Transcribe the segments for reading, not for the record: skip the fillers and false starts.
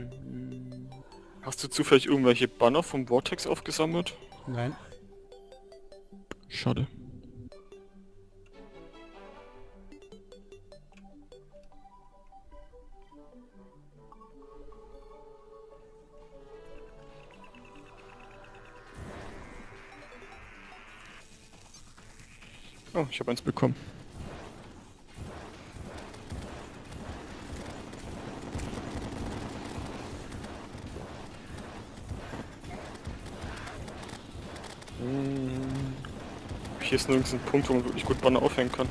Mhm. Hast du zufällig irgendwelche Banner vom Vortex aufgesammelt? Nein. Schade. Oh, ich habe eins bekommen. Hier ist nirgends ein Punkt, wo man wirklich gut Banner aufhängen kann.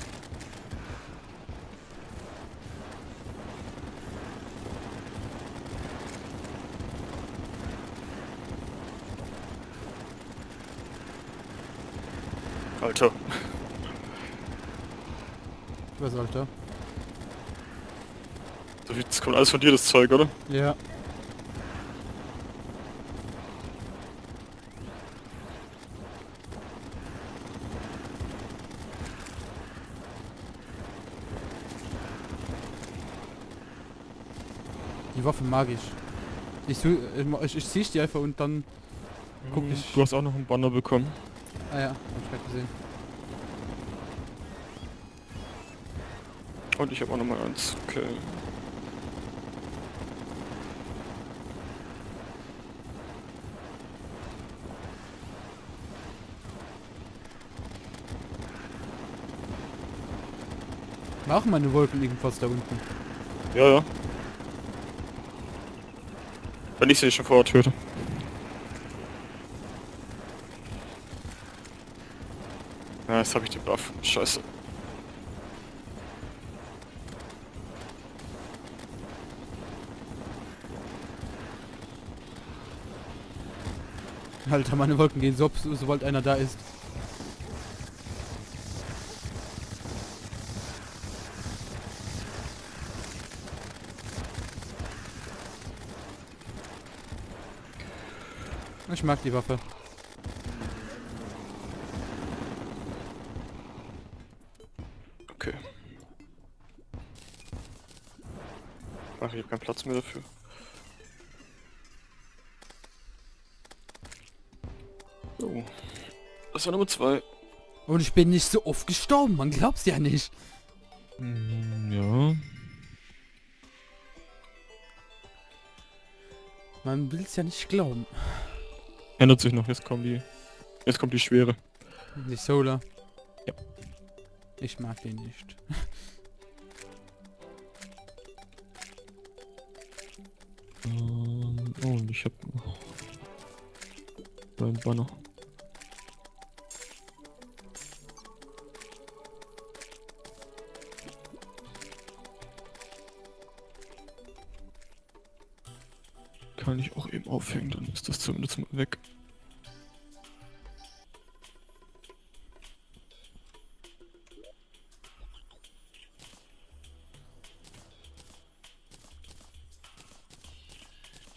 Alter. Was, Alter? Das kommt alles von dir, das Zeug, oder? Ja. Die Waffe mag ich. Ich sehe die einfach und dann guck ich. Du hast auch noch einen Banner bekommen. Ah ja, hab ich gerade gesehen. Und ich habe auch noch mal eins. Okay. Machen meine Wolken irgendwas da unten. Ja, ja. Wenn ich sie schon vorher töte. Ja, jetzt habe ich den Buff. Scheiße. Alter, meine Wolken gehen so, sobald einer da ist. Ich mag die Waffe. Okay. Ach, ich habe keinen Platz mehr dafür. So. Das war Nummer 2. Und ich bin nicht so oft gestorben, man glaubt's ja nicht. Ja. Man will's ja nicht glauben. Ändert sich noch, jetzt kommt die Schwere. Die Solar. Ja. Ich mag den nicht. Oh, und ich hab noch einen Banner. Kann ich auch eben aufhängen, dann ist das zumindest mal weg.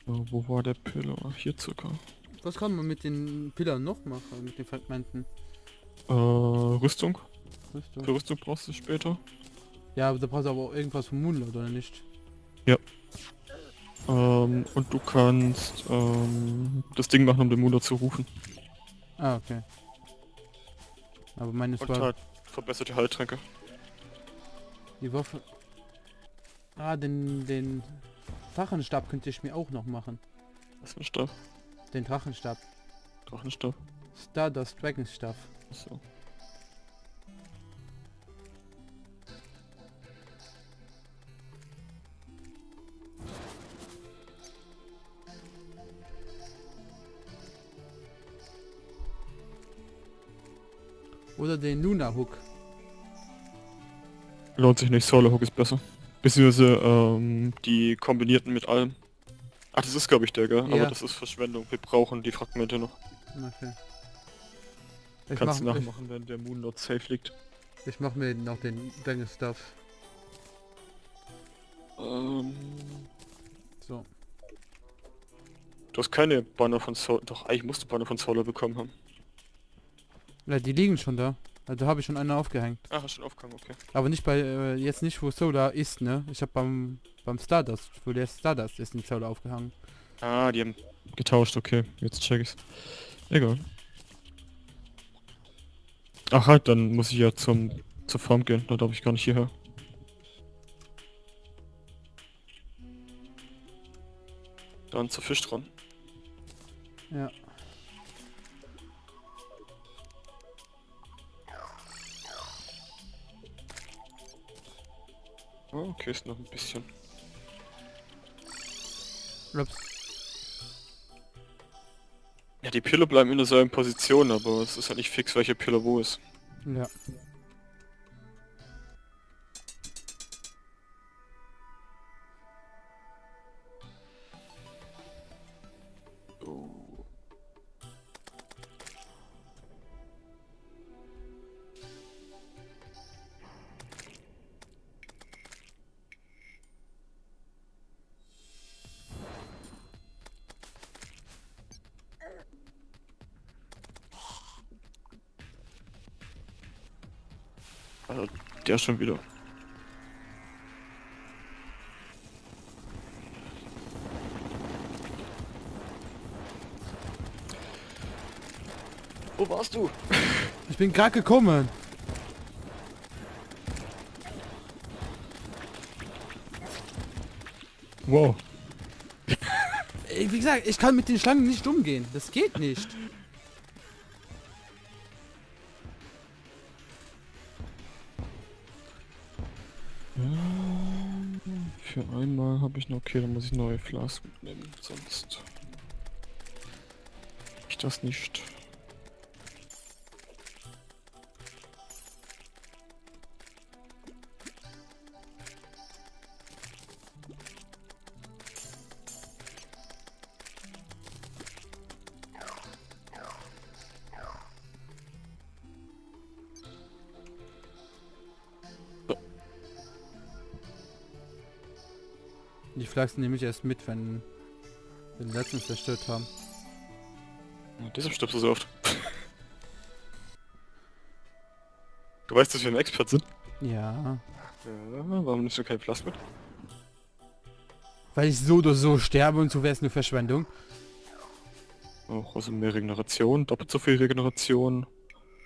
Wo war der Pillar? Hier circa. Was kann man mit den Pillern noch machen, mit den Fragmenten? Rüstung. Rüstung. Für Rüstung brauchst du später. Ja, aber da brauchst du aber auch irgendwas vom Moonlord, oder nicht? Ja. Und du kannst das Ding machen, um den Munder zu rufen. Ah, okay. Aber meine Und war halt verbesserte Heiltränke. die Waffe. Ah, den Drachenstab könnte ich mir auch noch machen. Was für ein Stab? Den Drachenstab. Drachenstab. Stardust Dragonstab. Achso. Oder den Luna Hook. Lohnt sich nicht, Solar Hook ist besser. Beziehungsweise die kombinierten mit allem. Ach, das ist glaube ich der, gell? Ja. Aber das ist Verschwendung. Wir brauchen die Fragmente noch. Okay. Kannst du nachmachen, wenn der Moonlord safe liegt. Ich mach mir noch den Dragonstab. So. Du hast keine Banner von Solar. Doch, eigentlich musst du Banner von Solar bekommen haben. Ja, die liegen schon da. Da habe ich schon eine aufgehängt. Ah, hast schon aufgehangen, okay. Aber nicht bei, jetzt nicht wo Solar ist, ne? Ich habe beim Stardust, wo der Stardust ist, nicht Solar aufgehangen. Ah, die haben getauscht, okay. Jetzt check ich's. Egal. Ach halt, dann muss ich ja zur Farm gehen. Da darf ich gar nicht hierher. Dann zur Fisch dran. Ja. Oh, okay, ist noch ein bisschen. Ups. Ja, die Pille bleiben in derselben Position, aber es ist halt nicht fix, welche Pille wo ist. Ja. Oh. Also, der schon wieder. Wo warst du? Ich bin gerade gekommen. Wow. Ey, wie gesagt, ich kann mit den Schlangen nicht umgehen. Das geht nicht. Für einmal habe ich noch, okay, dann muss ich neue Flasken mitnehmen, sonst ich das nicht. Die Flachsen nehme ich erst mit, wenn wir den letzten zerstört haben. Ja, deshalb stirbst du so oft. Du weißt, dass wir ein Expert sind? Ja. Ja, warum nimmst du kein Plasma mit? Weil ich so oder so sterbe und so wäre es nur Verschwendung. Auch also mehr Regeneration, doppelt so viel Regeneration.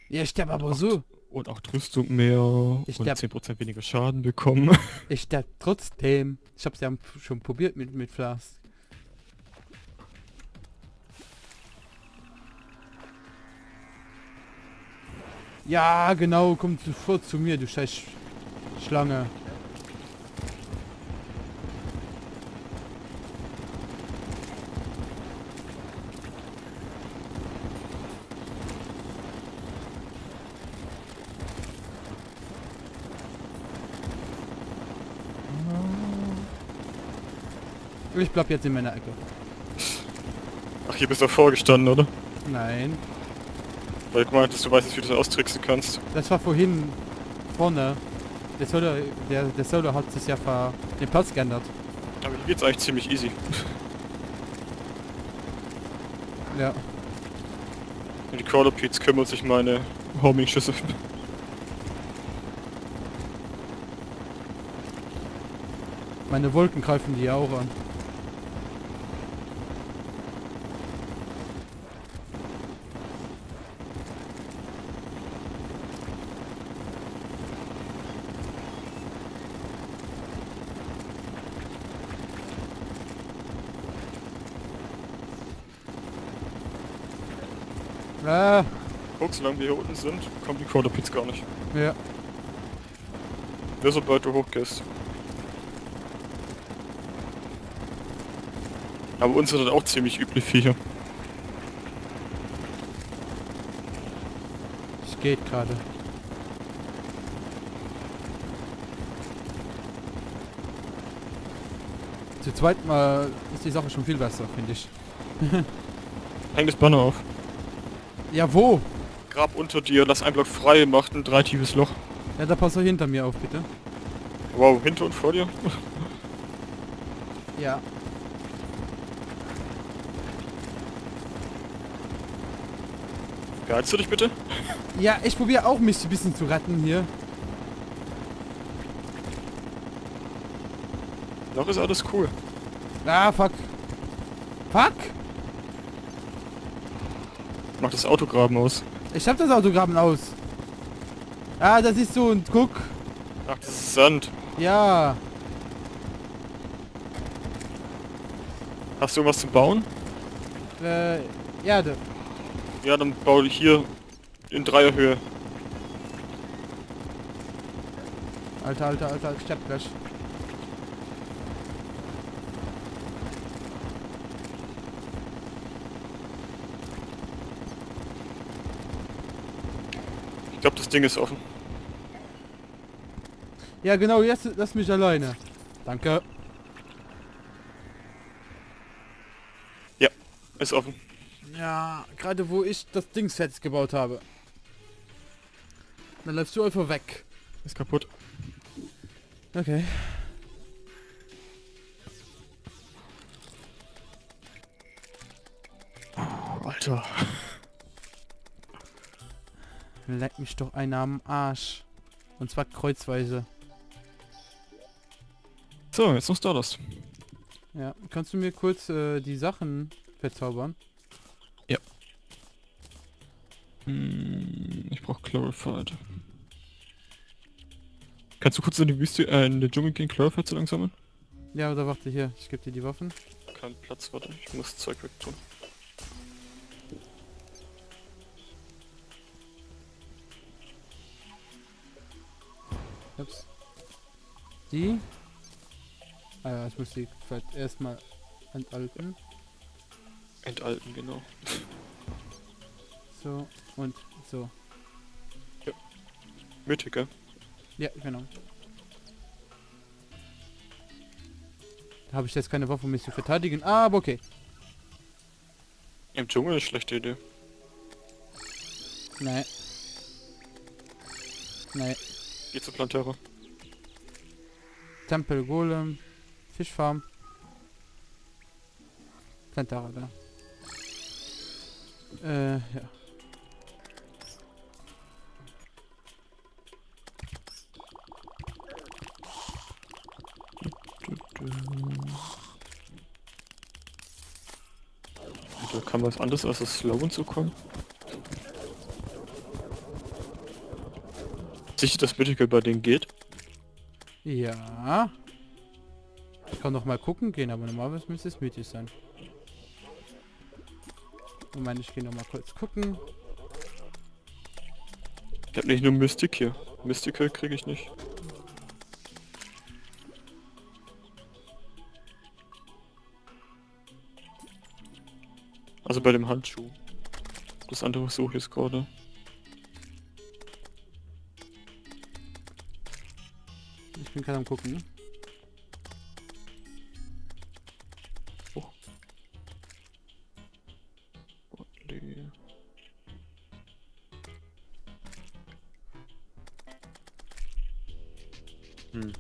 Ja, ich sterbe aber so. Und auch Rüstung mehr Ich und sterb- 10% weniger Schaden bekommen. Ich sterbe trotzdem. Ich hab's ja schon probiert mit Flask. Ja, genau, komm sofort zu mir, du scheiß Schlange. Ich bleib jetzt in meiner Ecke. Ach, hier bist du vorgestanden, oder? Nein, Weil du meintest, du weißt jetzt, wie du das austricksen kannst. das war vorhin vorne. Der Solo hat sich ja den Platz geändert. Aber hier geht's eigentlich ziemlich easy. Ja. Und die Crawlerpeats kümmert sich meine Homing-Schüsse. Meine Wolken greifen die auch an. Ah, Guck, solange wir hier unten sind, kommen die Crawlerpeats gar nicht. ja. Nur sobald du hochgehst. Aber uns sind das auch ziemlich üblich Viecher. Es geht gerade. Zu zweit mal ist die Sache schon viel besser, finde ich. Häng das Banner auf. Ja, wo? Grab unter dir, lass einen Block frei, macht ein 3 tiefes Loch. Ja, da passt doch hinter mir auf, bitte. Wow, hinter und vor dir? Ja. Beeilst du dich bitte? Ja, ich probiere auch mich ein bisschen zu retten hier. Noch ist alles cool. Ah, fuck. Fuck! Mach das Autograben aus. Ich hab das Autogramm aus. Ah, das ist so ein Guck. Ach, das ist Sand. Ja. Hast du irgendwas zum Bauen? Erde. Ja, dann baue ich hier in Dreierhöhe. Alter, ich sterb gleich. Ich glaube, das Ding ist offen. Ja, genau, jetzt lass mich alleine. Danke. Ja, ist offen. Ja, gerade wo ich das Ding fertig gebaut habe. Dann läufst du einfach weg. Ist kaputt. Okay. Alter. Leck mich doch einer am Arsch. Und zwar kreuzweise. So, jetzt noch Stardust. Ja, kannst du mir kurz die Sachen verzaubern? Ich brauche Clarified. Kannst du kurz in die Wüste, in den Dschungel gehen, Clarified zu langsamen? Ja, oder warte hier, ich gebe dir die Waffen. Kein Platz, warte, ich muss Zeug wegtun. Ups. Die? Ah ja, ich muss die vielleicht erstmal entalten. Entalten, genau. So und so. Mittig, gell? Ja, genau. Da habe ich jetzt keine Waffe, um mich zu verteidigen, aber okay. Im Dschungel ist schlechte Idee. Nee. Nee. Geh zur Plantera. Tempel Golem. Fischfarm. Plantara da. Ja. Da kann was anderes als das Slogan zu kommen. Sicher, dass Mythical bei denen geht? Ja. Ich kann noch mal gucken gehen, aber normalerweise müsste es mythisch sein. Moment, ich gehe noch mal kurz gucken. Ich hab nicht nur Mystic hier. Mystical kriege ich nicht. Also bei dem Handschuh. Das andere suche ich jetzt gerade. Ich bin gerade am gucken. Oh. Botley. Hm.